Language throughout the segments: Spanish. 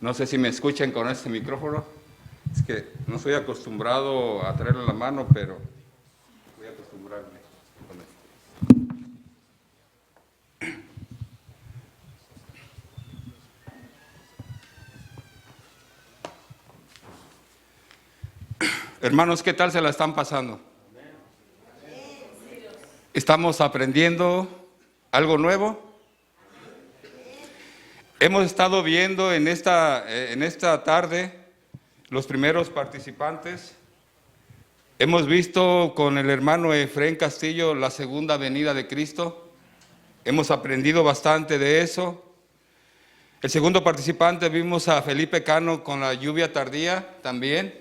No sé si me escuchan con este micrófono. Es que no soy acostumbrado a traerlo en la mano, pero voy a acostumbrarme con esto. Hermanos, ¿qué tal se la están pasando? ¿Estamos aprendiendo algo nuevo? Hemos estado viendo en esta tarde los primeros participantes. Hemos visto con el hermano Efraín Castillo la segunda venida de Cristo. Hemos aprendido bastante de eso. El segundo participante vimos a Felipe Cano con la lluvia tardía también.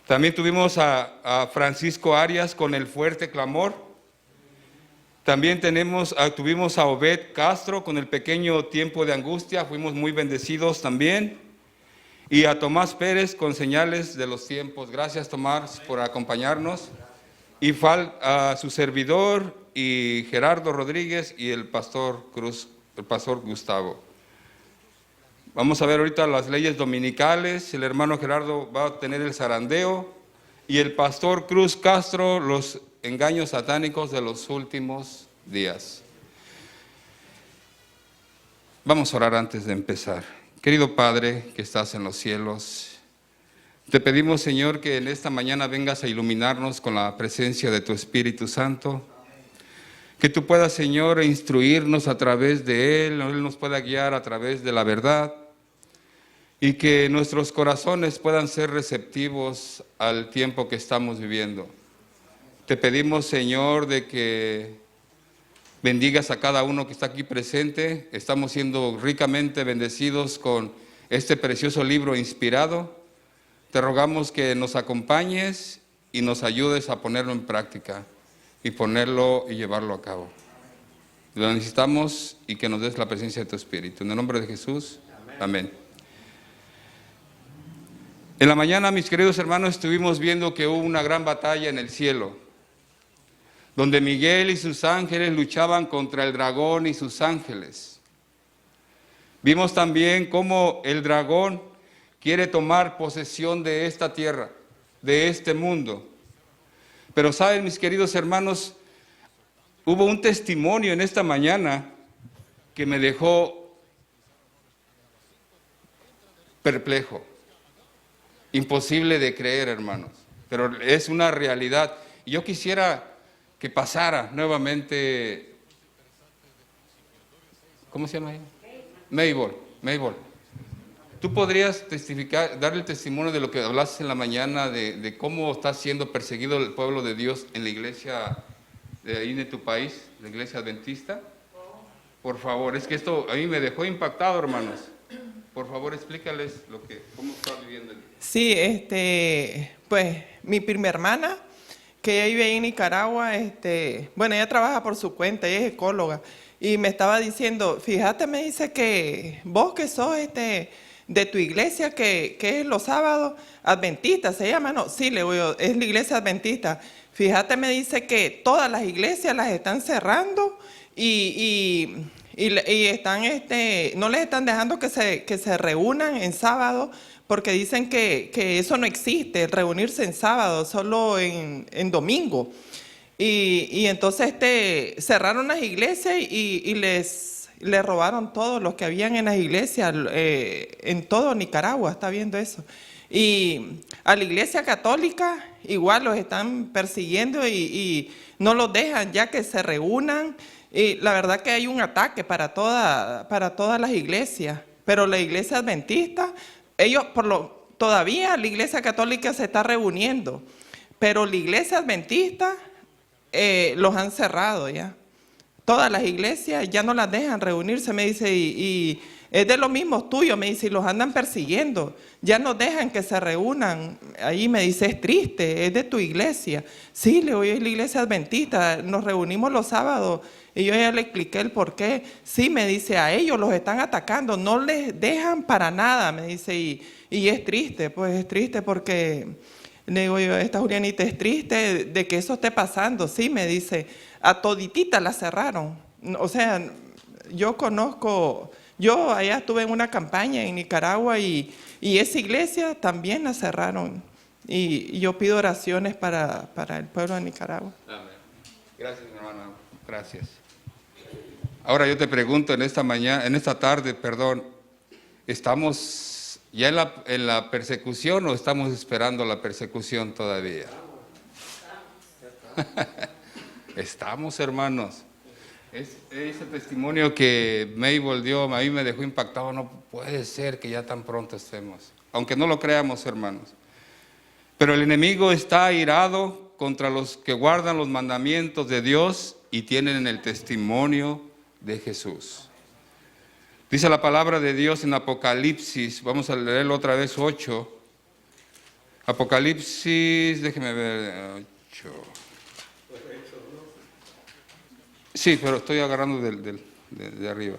También tuvimos a Francisco Arias con el fuerte clamor. También tuvimos a Obed Castro con el pequeño tiempo de angustia, fuimos muy bendecidos también. Y a Tomás Pérez con señales de los tiempos. Gracias, Tomás, por acompañarnos. Y a su servidor y Gerardo Rodríguez y el pastor Gustavo. Vamos a ver ahorita las leyes dominicales. El hermano Gerardo va a tener el zarandeo y el pastor Cruz Castro los engaños satánicos de los últimos días. Vamos a orar antes de empezar. Querido Padre que estás en los cielos, te pedimos, Señor, que en esta mañana vengas a iluminarnos con la presencia de tu Espíritu Santo. Que tú puedas, Señor, instruirnos a través de Él nos pueda guiar a través de la verdad. Y que nuestros corazones puedan ser receptivos al tiempo que estamos viviendo. Te pedimos, Señor, de que bendigas a cada uno que está aquí presente. Estamos siendo ricamente bendecidos con este precioso libro inspirado. Te rogamos que nos acompañes y nos ayudes a ponerlo en práctica y ponerlo y llevarlo a cabo. Lo necesitamos y que nos des la presencia de tu Espíritu. En el nombre de Jesús, amén. En la mañana, mis queridos hermanos, estuvimos viendo que hubo una gran batalla en el cielo, donde Miguel y sus ángeles luchaban contra el dragón y sus ángeles. Vimos también cómo el dragón quiere tomar posesión de esta tierra, de este mundo. Pero saben, mis queridos hermanos, hubo un testimonio en esta mañana que me dejó perplejo. Imposible de creer, hermanos, pero es una realidad. Y yo quisiera que pasara nuevamente, ¿cómo se llama ella? Mabel. Tú podrías testificar, darle el testimonio de lo que hablaste en la mañana, de cómo está siendo perseguido el pueblo de Dios en la iglesia de ahí de tu país, la iglesia adventista. Por favor, es que esto a mí me dejó impactado, hermanos. Por favor, explícales cómo está viviendo. Sí, pues mi prima hermana, que ella vive ahí en Nicaragua, bueno, ella trabaja por su cuenta, ella es ecóloga, y me estaba diciendo, fíjate, me dice que vos que sos de tu iglesia, que es los sábados, adventistas, ¿se llama? No, sí, le digo, es la iglesia adventista. Fíjate, me dice que todas las iglesias las están cerrando y están, no les están dejando que se reúnan en sábado, porque dicen que eso no existe, reunirse en sábado, solo en domingo. Y entonces cerraron las iglesias y les robaron todo lo que habían en las iglesias, en todo Nicaragua, está viendo eso. Y a la iglesia católica igual los están persiguiendo y no los dejan ya que se reúnan. Y la verdad que hay un ataque para todas las iglesias, pero la iglesia adventista, todavía la iglesia católica se está reuniendo, pero la iglesia adventista los han cerrado ya. Todas las iglesias ya no las dejan reunirse, me dice, y es de los mismos tuyos, me dice, y los andan persiguiendo, ya no dejan que se reúnan. Ahí me dice, es triste, es de tu iglesia. Sí, le oí, es la iglesia adventista, nos reunimos los sábados, y yo ya le expliqué el por qué. Sí, me dice, a ellos los están atacando, no les dejan para nada, me dice, y es triste, pues es triste porque, le digo yo, esta Julianita, es triste de que eso esté pasando. Sí, me dice, a toditita la cerraron. O sea, yo Yo allá estuve en una campaña en Nicaragua y esa iglesia también la cerraron. Y yo pido oraciones para el pueblo de Nicaragua. Amén. Gracias, hermano. Gracias. Ahora yo te pregunto en esta tarde, ¿estamos ya en la persecución o estamos esperando la persecución todavía? Estamos, hermanos. Ese testimonio que Mabel dio, a mí me dejó impactado. No puede ser que ya tan pronto estemos, aunque no lo creamos, hermanos. Pero el enemigo está airado contra los que guardan los mandamientos de Dios y tienen el testimonio de Jesús. Dice la palabra de Dios en Apocalipsis, vamos a leerlo otra vez, 8. Apocalipsis, déjeme ver, 8. Sí, pero estoy agarrando de arriba.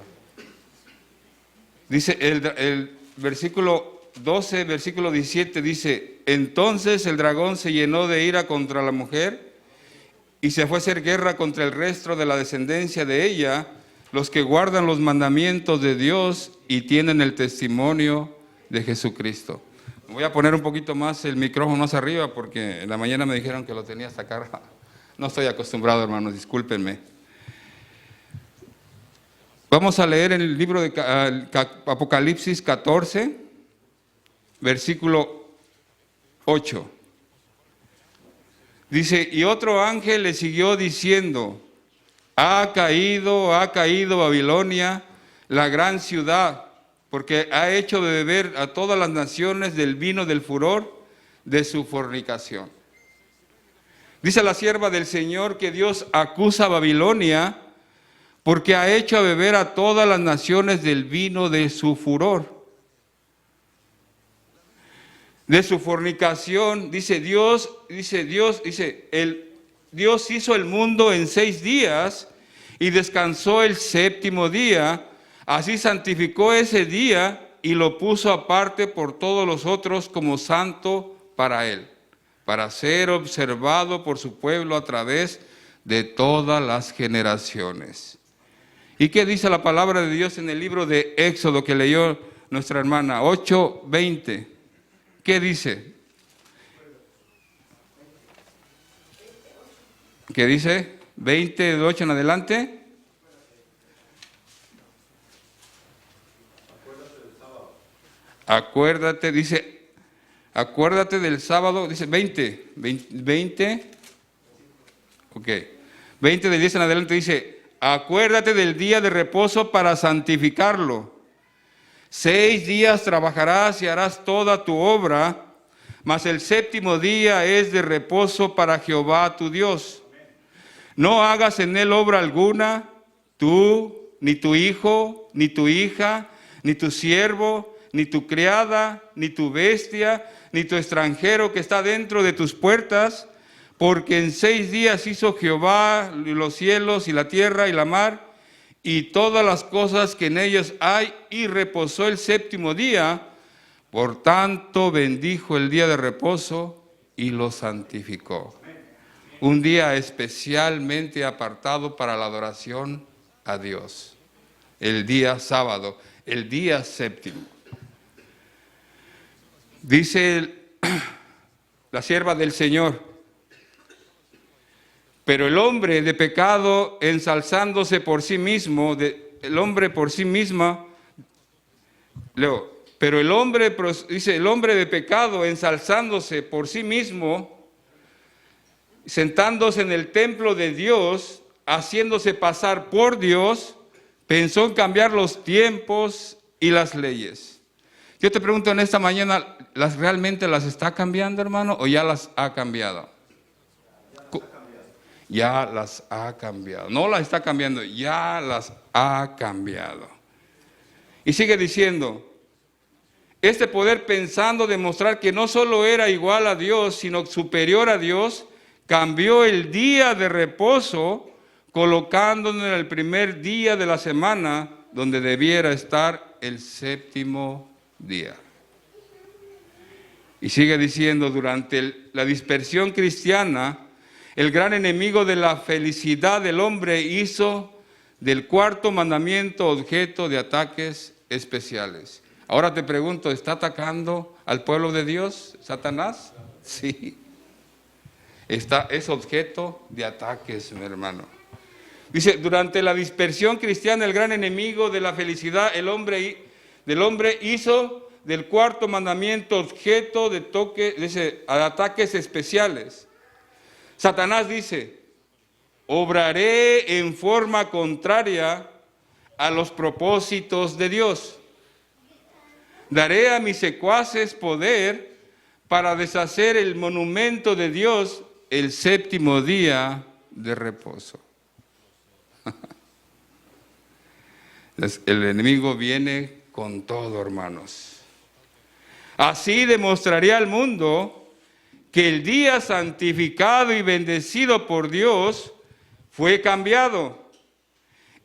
Dice el versículo 12, versículo 17, dice: entonces el dragón se llenó de ira contra la mujer y se fue a hacer guerra contra el resto de la descendencia de ella, los que guardan los mandamientos de Dios y tienen el testimonio de Jesucristo. Voy a poner un poquito más el micrófono más arriba porque en la mañana me dijeron que lo tenía hasta acá. No estoy acostumbrado, hermanos, discúlpenme. Vamos a leer en el libro de Apocalipsis 14, versículo 8. Dice: y otro ángel le siguió diciendo: ha caído Babilonia, la gran ciudad, porque ha hecho de beber a todas las naciones del vino del furor de su fornicación. Dice la sierva del Señor que Dios acusa a Babilonia porque ha hecho a beber a todas las naciones del vino de su furor, de su fornicación. Dios hizo el mundo en 6 días y descansó el 7º día. Así santificó ese día y lo puso aparte por todos los otros como santo para él, para ser observado por su pueblo a través de todas las generaciones. ¿Y qué dice la palabra de Dios en el libro de Éxodo que leyó nuestra hermana? 8:20. ¿Qué dice? ¿Qué dice? 20 de 8 en adelante. Acuérdate, dice, acuérdate del sábado, dice 20, ok, 20 del 10 en adelante dice: acuérdate del día de reposo para santificarlo. 6 días trabajarás y harás toda tu obra, mas el 7º día es de reposo para Jehová tu Dios. No hagas en él obra alguna, tú, ni tu hijo, ni tu hija, ni tu siervo, ni tu criada, ni tu bestia, ni tu extranjero que está dentro de tus puertas, porque en 6 días hizo Jehová los cielos y la tierra y la mar y todas las cosas que en ellos hay, y reposó el 7º día. Por tanto bendijo el día de reposo y lo santificó. Un día especialmente apartado para la adoración a Dios. El día sábado, el día 7º. Dice la sierva del Señor: pero el hombre de pecado ensalzándose por sí mismo, el hombre por sí misma, pero el hombre de pecado ensalzándose por sí mismo, sentándose en el templo de Dios, haciéndose pasar por Dios, pensó en cambiar los tiempos y las leyes. Yo te pregunto en esta mañana, ¿realmente las está cambiando, hermano, o ya las ha cambiado? Ya las ha cambiado. No las está cambiando, ya las ha cambiado. Y sigue diciendo: este poder, pensando demostrar que no solo era igual a Dios, sino superior a Dios, cambió el día de reposo, colocándolo en el primer día de la semana, donde debiera estar el 7º día. Y sigue diciendo: durante la dispersión cristiana, el gran enemigo de la felicidad del hombre hizo del cuarto mandamiento objeto de ataques especiales. Ahora te pregunto, ¿está atacando al pueblo de Dios, Satanás? Sí. Es objeto de ataques, mi hermano. Dice, durante la dispersión cristiana, el gran enemigo de la felicidad del hombre hizo del cuarto mandamiento objeto de ataques especiales. Satanás dice, obraré en forma contraria a los propósitos de Dios. Daré a mis secuaces poder para deshacer el monumento de Dios el séptimo día de reposo. El enemigo viene con todo, hermanos. Así demostraré al mundo que el día santificado y bendecido por Dios fue cambiado.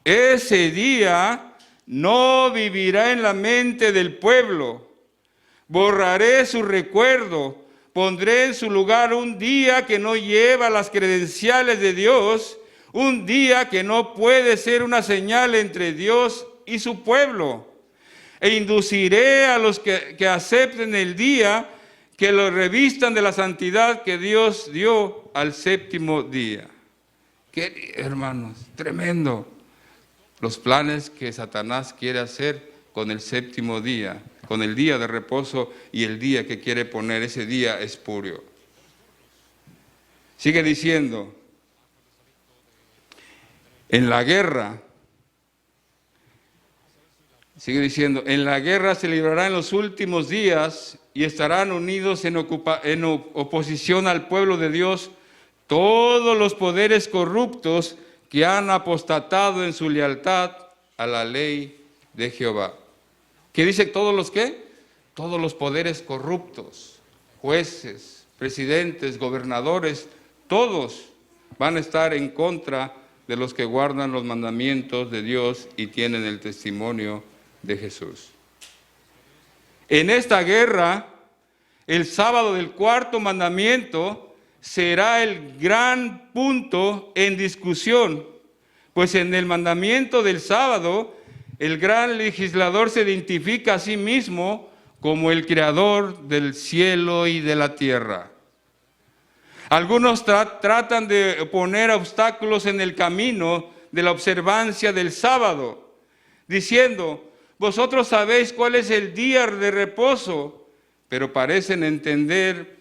Ese día no vivirá en la mente del pueblo. Borraré su recuerdo. Pondré en su lugar un día que no lleva las credenciales de Dios, un día que no puede ser una señal entre Dios y su pueblo. E induciré a los que acepten el día, que lo revistan de la santidad que Dios dio al séptimo día. ¿Qué, hermanos? Tremendo. Los planes que Satanás quiere hacer con el séptimo día, con el día de reposo y el día que quiere poner, ese día espurio. Sigue diciendo, en la guerra se librará en los últimos días y estarán unidos en oposición al pueblo de Dios todos los poderes corruptos que han apostatado en su lealtad a la ley de Jehová. ¿Qué dice todos los qué? Todos los poderes corruptos, jueces, presidentes, gobernadores, todos van a estar en contra de los que guardan los mandamientos de Dios y tienen el testimonio de Jesús. En esta guerra, el sábado del cuarto mandamiento será el gran punto en discusión, pues en el mandamiento del sábado, el gran legislador se identifica a sí mismo como el creador del cielo y de la tierra. Algunos tratan de poner obstáculos en el camino de la observancia del sábado, diciendo, vosotros sabéis cuál es el día de reposo, pero parecen entender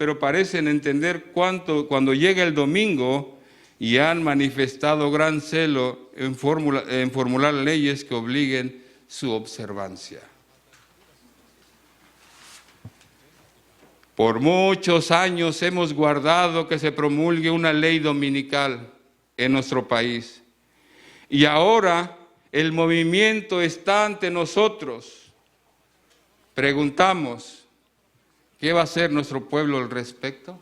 cuando llega el domingo y han manifestado gran celo en formular leyes que obliguen su observancia. Por muchos años hemos guardado que se promulgue una ley dominical en nuestro país. Y ahora el movimiento está ante nosotros. Preguntamos, ¿qué va a hacer nuestro pueblo al respecto?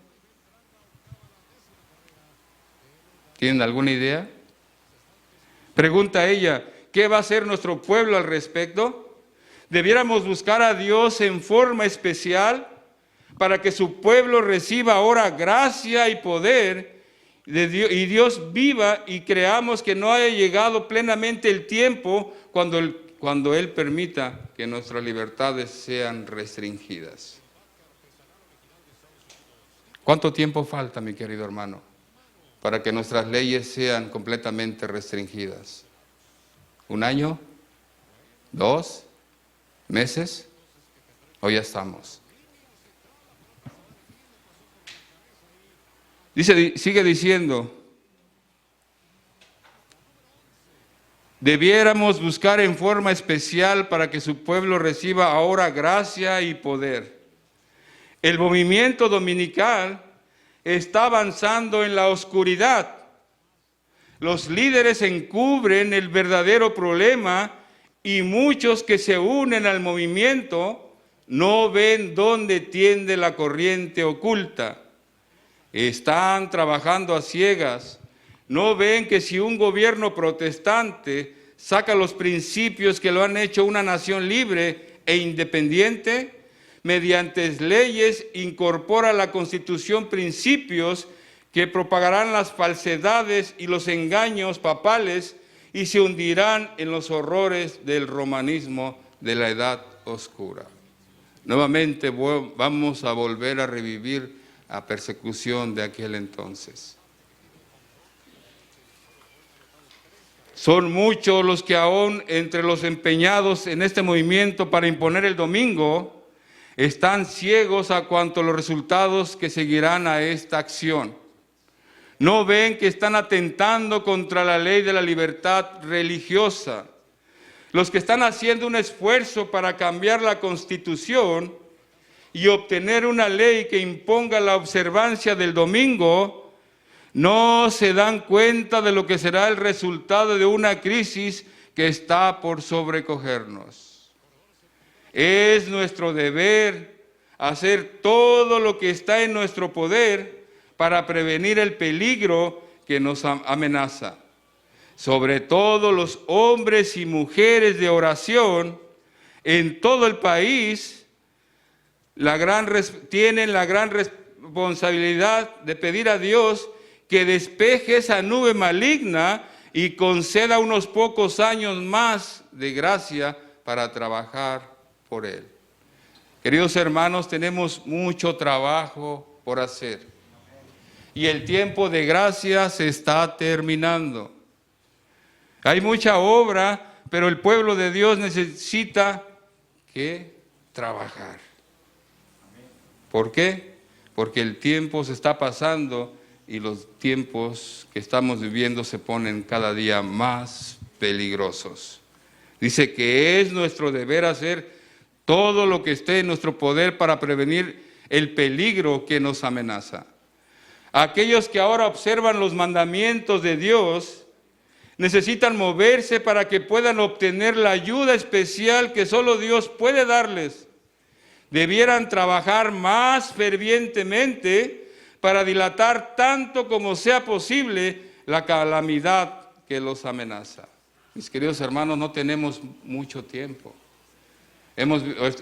¿Tienen alguna idea? Pregunta ella, ¿qué va a hacer nuestro pueblo al respecto? ¿Debiéramos buscar a Dios en forma especial para que su pueblo reciba ahora gracia y poder de Dios, y Dios viva y creamos que no haya llegado plenamente el tiempo cuando Él permita que nuestras libertades sean restringidas? ¿Cuánto tiempo falta, mi querido hermano, para que nuestras leyes sean completamente restringidas? ¿Un año? ¿2 meses? ¿O ya estamos? Sigue diciendo, debiéramos buscar en forma especial para que su pueblo reciba ahora gracia y poder. El movimiento dominical está avanzando en la oscuridad. Los líderes encubren el verdadero problema y muchos que se unen al movimiento no ven dónde tiende la corriente oculta. Están trabajando a ciegas. No ven que si un gobierno protestante saca los principios que lo han hecho una nación libre e independiente, mediante leyes incorpora a la Constitución principios que propagarán las falsedades y los engaños papales y se hundirán en los horrores del romanismo de la Edad Oscura. Nuevamente vamos a volver a revivir la persecución de aquel entonces. Son muchos los que aún entre los empeñados en este movimiento para imponer el domingo están ciegos a cuanto a los resultados que seguirán a esta acción. No ven que están atentando contra la ley de la libertad religiosa. Los que están haciendo un esfuerzo para cambiar la Constitución y obtener una ley que imponga la observancia del domingo, no se dan cuenta de lo que será el resultado de una crisis que está por sobrecogernos. Es nuestro deber hacer todo lo que está en nuestro poder para prevenir el peligro que nos amenaza. Sobre todo los hombres y mujeres de oración en todo el país tienen la gran responsabilidad de pedir a Dios que despeje esa nube maligna y conceda unos pocos años más de gracia para trabajar por Él. Queridos hermanos, tenemos mucho trabajo por hacer y el tiempo de gracia se está terminando. Hay mucha obra, pero el pueblo de Dios necesita que trabajar. ¿Por qué? Porque el tiempo se está pasando y los tiempos que estamos viviendo se ponen cada día más peligrosos. Dice que es nuestro deber hacer todo lo que esté en nuestro poder para prevenir el peligro que nos amenaza. Aquellos que ahora observan los mandamientos de Dios necesitan moverse para que puedan obtener la ayuda especial que solo Dios puede darles. Debieran trabajar más fervientemente para dilatar tanto como sea posible la calamidad que los amenaza. Mis queridos hermanos, no tenemos mucho tiempo.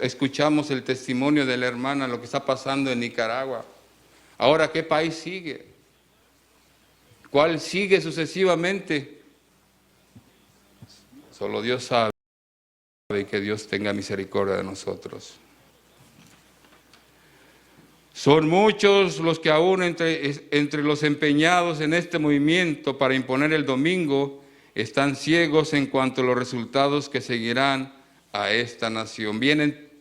Escuchamos el testimonio de la hermana, lo que está pasando en Nicaragua. Ahora, ¿qué país sigue? ¿Cuál sigue sucesivamente? Solo Dios sabe, y que Dios tenga misericordia de nosotros. Son muchos los que aún entre los empeñados en este movimiento para imponer el domingo están ciegos en cuanto a los resultados que seguirán a esta nación. Vienen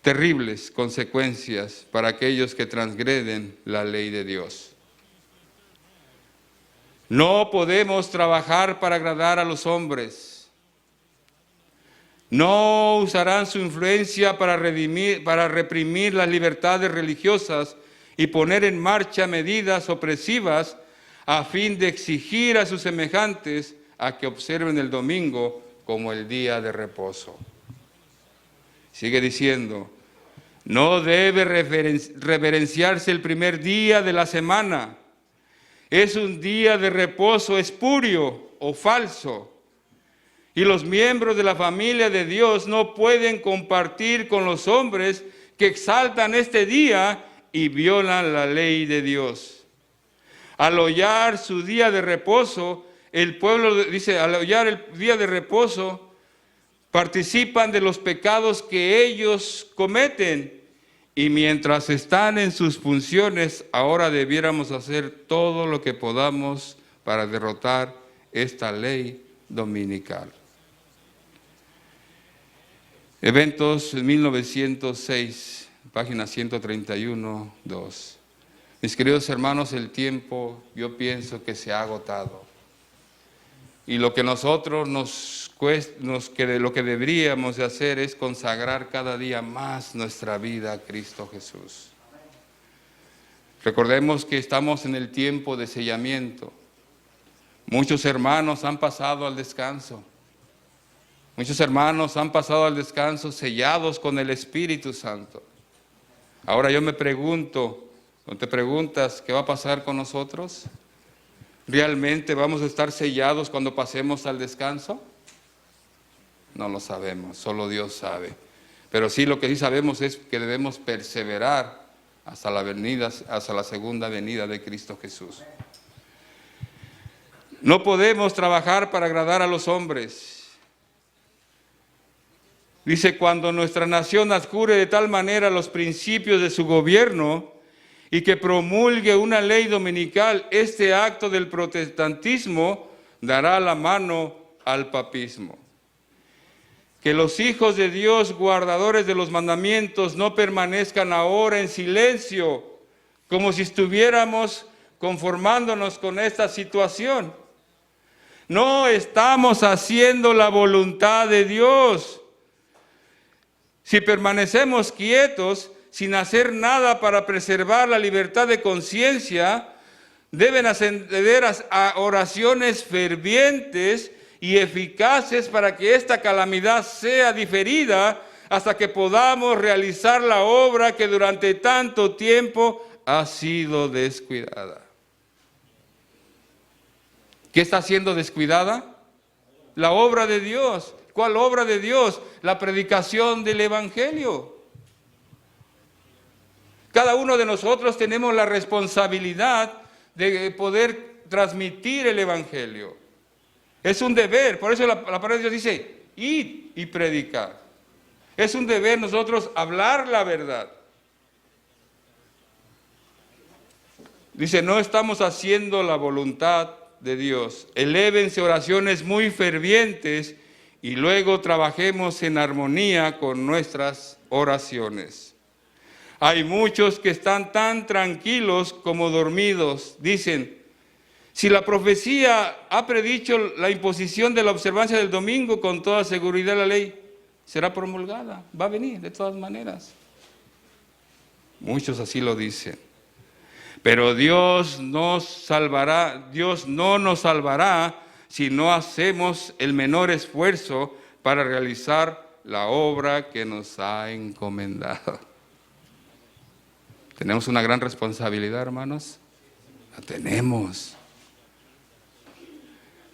terribles consecuencias para aquellos que transgreden la ley de Dios. No podemos trabajar para agradar a los hombres. No usarán su influencia para reprimir las libertades religiosas y poner en marcha medidas opresivas a fin de exigir a sus semejantes a que observen el domingo como el día de reposo. Sigue diciendo, no debe reverenciarse el primer día de la semana. Es un día de reposo espurio o falso. Y los miembros de la familia de Dios no pueden compartir con los hombres que exaltan este día y violan la ley de Dios. Al hollar su día de reposo, el pueblo dice, al hollar el día de reposo, participan de los pecados que ellos cometen. Y mientras están en sus funciones, ahora debiéramos hacer todo lo que podamos para derrotar esta ley dominical. Eventos 1906, página 131, 2. Mis queridos hermanos, el tiempo yo pienso que se ha agotado. Y lo que nosotros lo que deberíamos de hacer es consagrar cada día más nuestra vida a Cristo Jesús. Recordemos que estamos en el tiempo de sellamiento. Muchos hermanos han pasado al descanso. Muchos hermanos han pasado al descanso sellados con el Espíritu Santo. Ahora yo me pregunto, ¿no te preguntas qué va a pasar con nosotros? ¿Realmente vamos a estar sellados cuando pasemos al descanso? No lo sabemos, solo Dios sabe. Pero sí, lo que sí sabemos es que debemos perseverar hasta la segunda venida de Cristo Jesús. No podemos trabajar para agradar a los hombres. Dice, cuando nuestra nación adjure de tal manera los principios de su gobierno y que promulgue una ley dominical, este acto del protestantismo dará la mano al papismo. Que los hijos de Dios, guardadores de los mandamientos, no permanezcan ahora en silencio, como si estuviéramos conformándonos con esta situación. No estamos haciendo la voluntad de Dios. Si permanecemos quietos, sin hacer nada para preservar la libertad de conciencia, deben ascender a oraciones fervientes y eficaces para que esta calamidad sea diferida hasta que podamos realizar la obra que durante tanto tiempo ha sido descuidada. ¿Qué está siendo descuidada? La obra de Dios. ¿Cuál obra de Dios? La predicación del Evangelio. Cada uno de nosotros tenemos la responsabilidad de poder transmitir el Evangelio. Es un deber, por eso la palabra de Dios dice, id y predicar. Es un deber nosotros hablar la verdad. Dice, no estamos haciendo la voluntad de Dios. Elévense oraciones muy fervientes y luego trabajemos en armonía con nuestras oraciones. Hay muchos que están tan tranquilos como dormidos. Dicen, si la profecía ha predicho la imposición de la observancia del domingo, con toda seguridad la ley será promulgada. Va a venir de todas maneras. Muchos así lo dicen. Pero Dios nos salvará, Dios no nos salvará si no hacemos el menor esfuerzo para realizar la obra que nos ha encomendado. ¿Tenemos una gran responsabilidad, hermanos? La tenemos.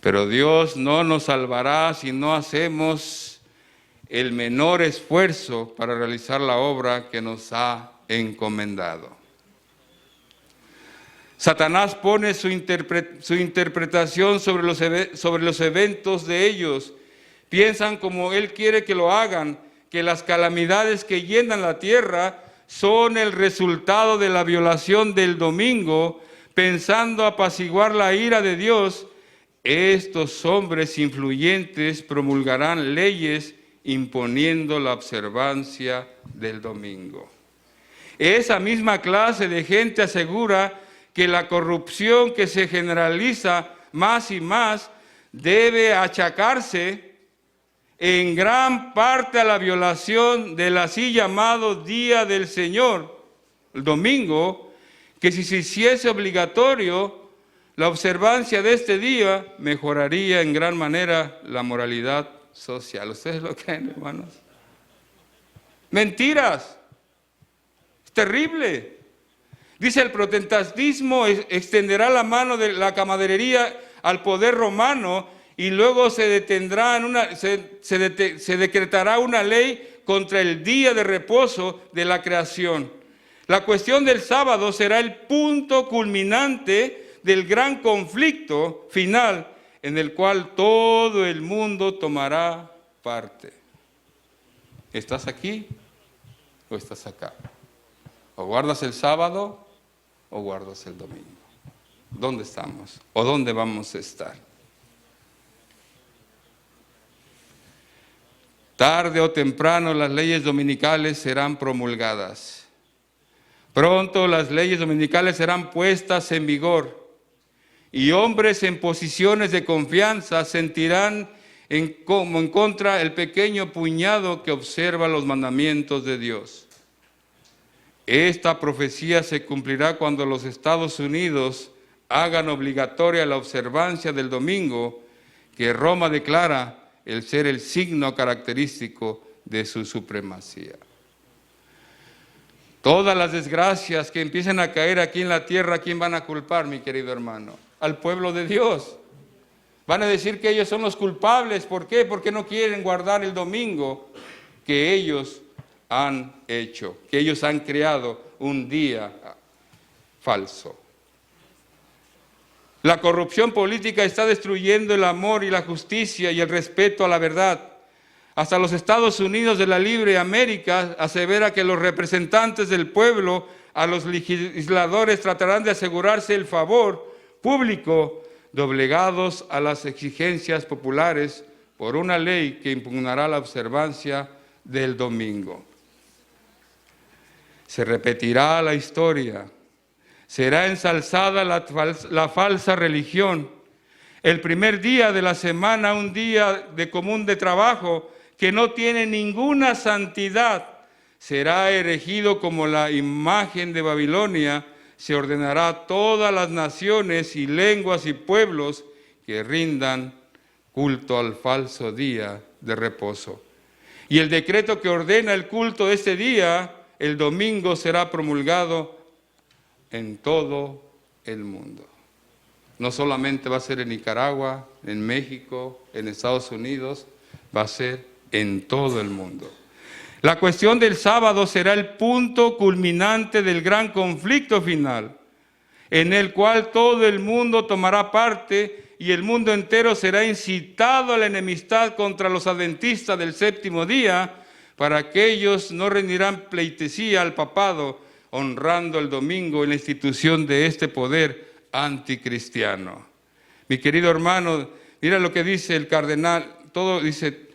Pero Dios no nos salvará si no hacemos el menor esfuerzo para realizar la obra que nos ha encomendado. Satanás pone su interpretación sobre los eventos de ellos. Piensan como él quiere que lo hagan, que las calamidades que llenan la tierra son el resultado de la violación del domingo, pensando apaciguar la ira de Dios. Estos hombres influyentes promulgarán leyes imponiendo la observancia del domingo. Esa misma clase de gente asegura que la corrupción que se generaliza más y más debe achacarse en gran parte a la violación del así llamado Día del Señor, el domingo, que si se hiciese obligatorio la observancia de este día, mejoraría en gran manera la moralidad social. ¿Ustedes lo creen, hermanos? Mentiras. Es terrible. Dice, el protestantismo extenderá la mano de la camaradería al poder romano y luego se decretará una ley contra el día de reposo de la creación. La cuestión del sábado será el punto culminante del gran conflicto final en el cual todo el mundo tomará parte. ¿Estás aquí o estás acá? ¿O guardas el sábado o guardas el domingo? ¿Dónde estamos? ¿O dónde vamos a estar? Tarde o temprano las leyes dominicales serán promulgadas. Pronto las leyes dominicales serán puestas en vigor y hombres en posiciones de confianza sentirán como en contra el pequeño puñado que observa los mandamientos de Dios. Esta profecía se cumplirá cuando los Estados Unidos hagan obligatoria la observancia del domingo, que Roma declara el ser el signo característico de su supremacía. Todas las desgracias que empiecen a caer aquí en la tierra, ¿a quién van a culpar, mi querido hermano? Al pueblo de Dios. Van a decir que ellos son los culpables. ¿Por qué? Porque no quieren guardar el domingo que ellos han hecho, que ellos han creado un día falso. La corrupción política está destruyendo el amor y la justicia y el respeto a la verdad. Hasta los Estados Unidos de la libre América asevera que los representantes del pueblo a los legisladores tratarán de asegurarse el favor público, doblegados a las exigencias populares por una ley que impugnará la observancia del domingo. Se repetirá la historia, será ensalzada la falsa religión. El primer día de la semana, un día de común de trabajo que no tiene ninguna santidad, será erigido como la imagen de Babilonia. Se ordenará a todas las naciones y lenguas y pueblos que rindan culto al falso día de reposo. Y el decreto que ordena el culto de este día, el domingo, será promulgado en todo el mundo. No solamente va a ser en Nicaragua, en México, en Estados Unidos, va a ser en todo el mundo. La cuestión del sábado será el punto culminante del gran conflicto final, en el cual todo el mundo tomará parte y el mundo entero será incitado a la enemistad contra los adventistas del séptimo día, para que ellos no rendirán pleitesía al papado, honrando el domingo en la institución de este poder anticristiano. Mi querido hermano, mira lo que dice el cardenal, todo dice,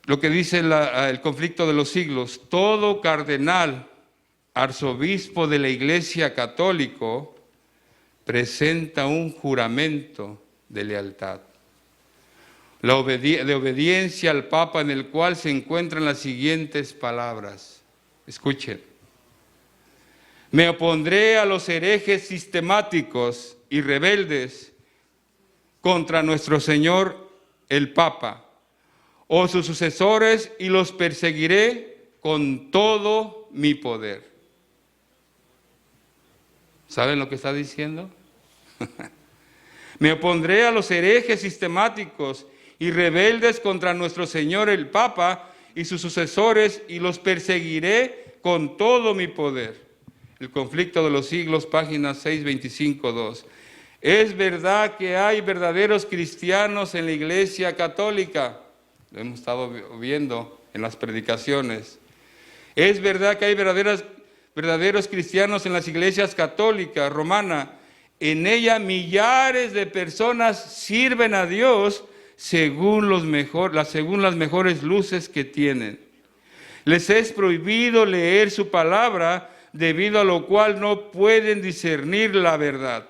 lo que dice el conflicto de los siglos. Todo cardenal, arzobispo de la Iglesia Católica, presenta un juramento de lealtad, de obediencia al Papa, en el cual se encuentran las siguientes palabras. Escuchen. Me opondré a los herejes sistemáticos y rebeldes contra nuestro Señor el Papa o sus sucesores, y los perseguiré con todo mi poder. ¿Saben lo que está diciendo? Me opondré a los herejes sistemáticos y rebeldes contra nuestro Señor el Papa y sus sucesores, y los perseguiré con todo mi poder. El conflicto de los siglos, páginas 625-2. Es verdad que hay verdaderos cristianos en la Iglesia Católica. Lo hemos estado viendo en las predicaciones. Es verdad que hay verdaderos cristianos en las iglesias católicas, romana. En ella millares de personas sirven a Dios según las mejores luces que tienen. Les es prohibido leer su palabra, debido a lo cual no pueden discernir la verdad.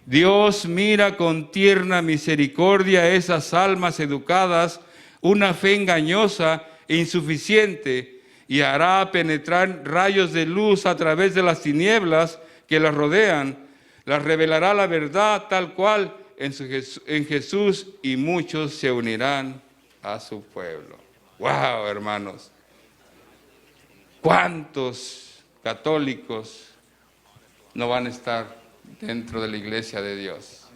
Dios mira con tierna misericordia a esas almas educadas, una fe engañosa e insuficiente, y hará penetrar rayos de luz a través de las tinieblas que las rodean. Las revelará la verdad tal cual en Jesús, y muchos se unirán a su pueblo. ¡Wow, hermanos! ¿Cuántos católicos no van a estar dentro de la iglesia de Dios?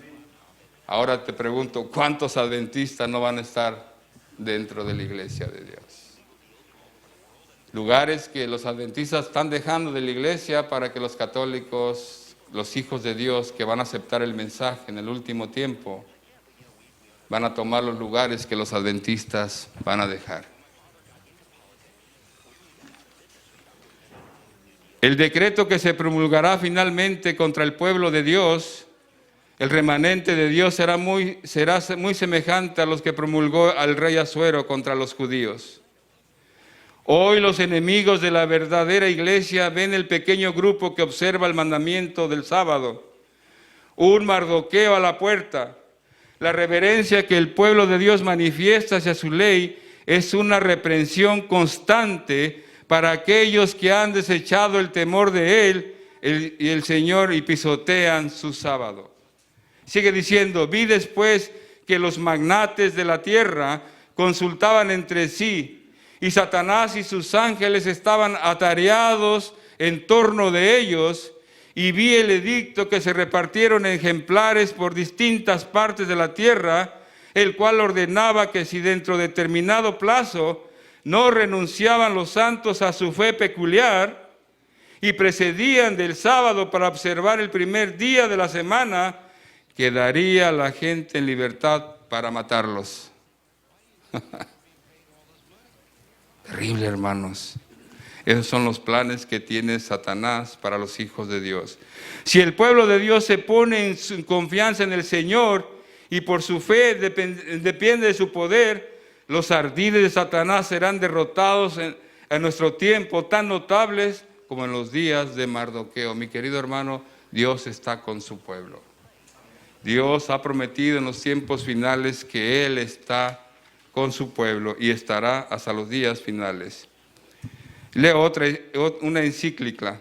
Ahora te pregunto, ¿cuántos adventistas no van a estar dentro de la iglesia de Dios? Lugares que los adventistas están dejando de la iglesia para que los católicos, los hijos de Dios que van a aceptar el mensaje en el último tiempo, van a tomar los lugares que los adventistas van a dejar. El decreto que se promulgará finalmente contra el pueblo de Dios, el remanente de Dios, será muy semejante a los que promulgó al rey Asuero contra los judíos. Hoy los enemigos de la verdadera iglesia ven el pequeño grupo que observa el mandamiento del sábado, un Mardoqueo a la puerta. La reverencia que el pueblo de Dios manifiesta hacia su ley es una reprensión constante para aquellos que han desechado el temor de Él y el Señor y pisotean su sábado. Sigue diciendo, vi después que los magnates de la tierra consultaban entre sí, y Satanás y sus ángeles estaban atareados en torno de ellos, y vi el edicto que se repartieron ejemplares por distintas partes de la tierra, el cual ordenaba que si dentro de determinado plazo no renunciaban los santos a su fe peculiar y precedían del sábado para observar el primer día de la semana, quedaría la gente en libertad para matarlos. Terrible, hermanos. Esos son los planes que tiene Satanás para los hijos de Dios. Si el pueblo de Dios se pone en su confianza en el Señor y por su fe depende de su poder, los ardides de Satanás serán derrotados en nuestro tiempo, tan notables como en los días de Mardoqueo. Mi querido hermano, Dios está con su pueblo. Dios ha prometido en los tiempos finales que Él está con su pueblo y estará hasta los días finales. Leo una encíclica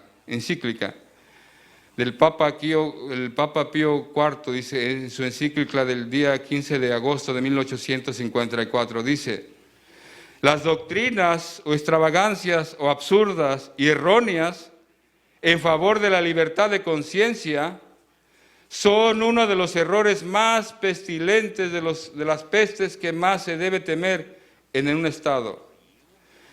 del Papa Pío IV, dice en su encíclica del día 15 de agosto de 1854, dice: las doctrinas o extravagancias o absurdas y erróneas en favor de la libertad de conciencia son uno de los errores más pestilentes de las pestes que más se debe temer en un Estado.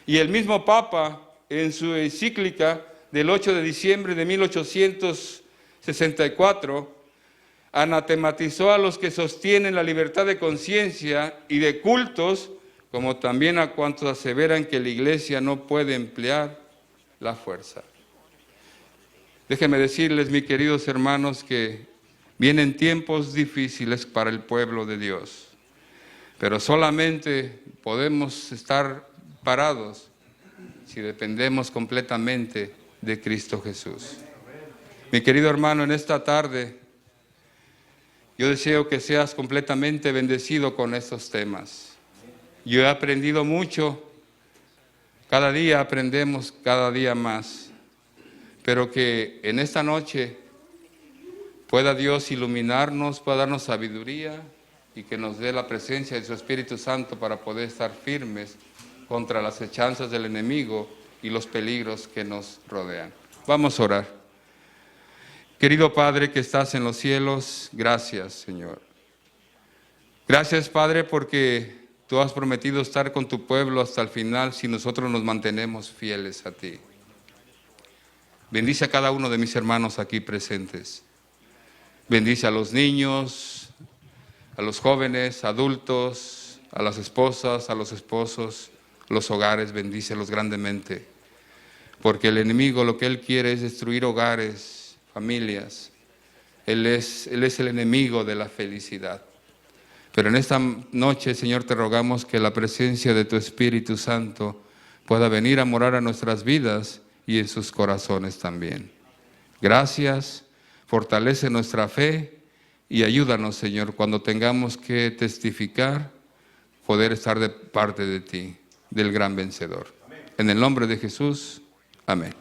Y el mismo Papa, en su encíclica del 8 de diciembre de 1864, anatematizó a los que sostienen la libertad de conciencia y de cultos, como también a cuantos aseveran que la Iglesia no puede emplear la fuerza. Déjenme decirles, mis queridos hermanos, que vienen tiempos difíciles para el pueblo de Dios, pero solamente podemos estar parados si dependemos completamente de Cristo Jesús. Mi querido hermano, en esta tarde yo deseo que seas completamente bendecido con estos temas. Yo he aprendido mucho, cada día aprendemos cada día más, pero que en esta noche pueda Dios iluminarnos, pueda darnos sabiduría y que nos dé la presencia de su Espíritu Santo para poder estar firmes contra las hechanzas del enemigo y los peligros que nos rodean. Vamos a orar. Querido Padre que estás en los cielos, gracias, Señor. Gracias, Padre, porque tú has prometido estar con tu pueblo hasta el final si nosotros nos mantenemos fieles a ti. Bendice a cada uno de mis hermanos aquí presentes. Bendice a los niños, a los jóvenes, adultos, a las esposas, a los esposos, los hogares, bendícelos grandemente. Porque el enemigo lo que él quiere es destruir hogares, familias. Él es el enemigo de la felicidad. Pero en esta noche, Señor, te rogamos que la presencia de tu Espíritu Santo pueda venir a morar a nuestras vidas y en sus corazones también. Gracias. Fortalece nuestra fe y ayúdanos, Señor, cuando tengamos que testificar, poder estar de parte de ti, del gran vencedor. En el nombre de Jesús, amén.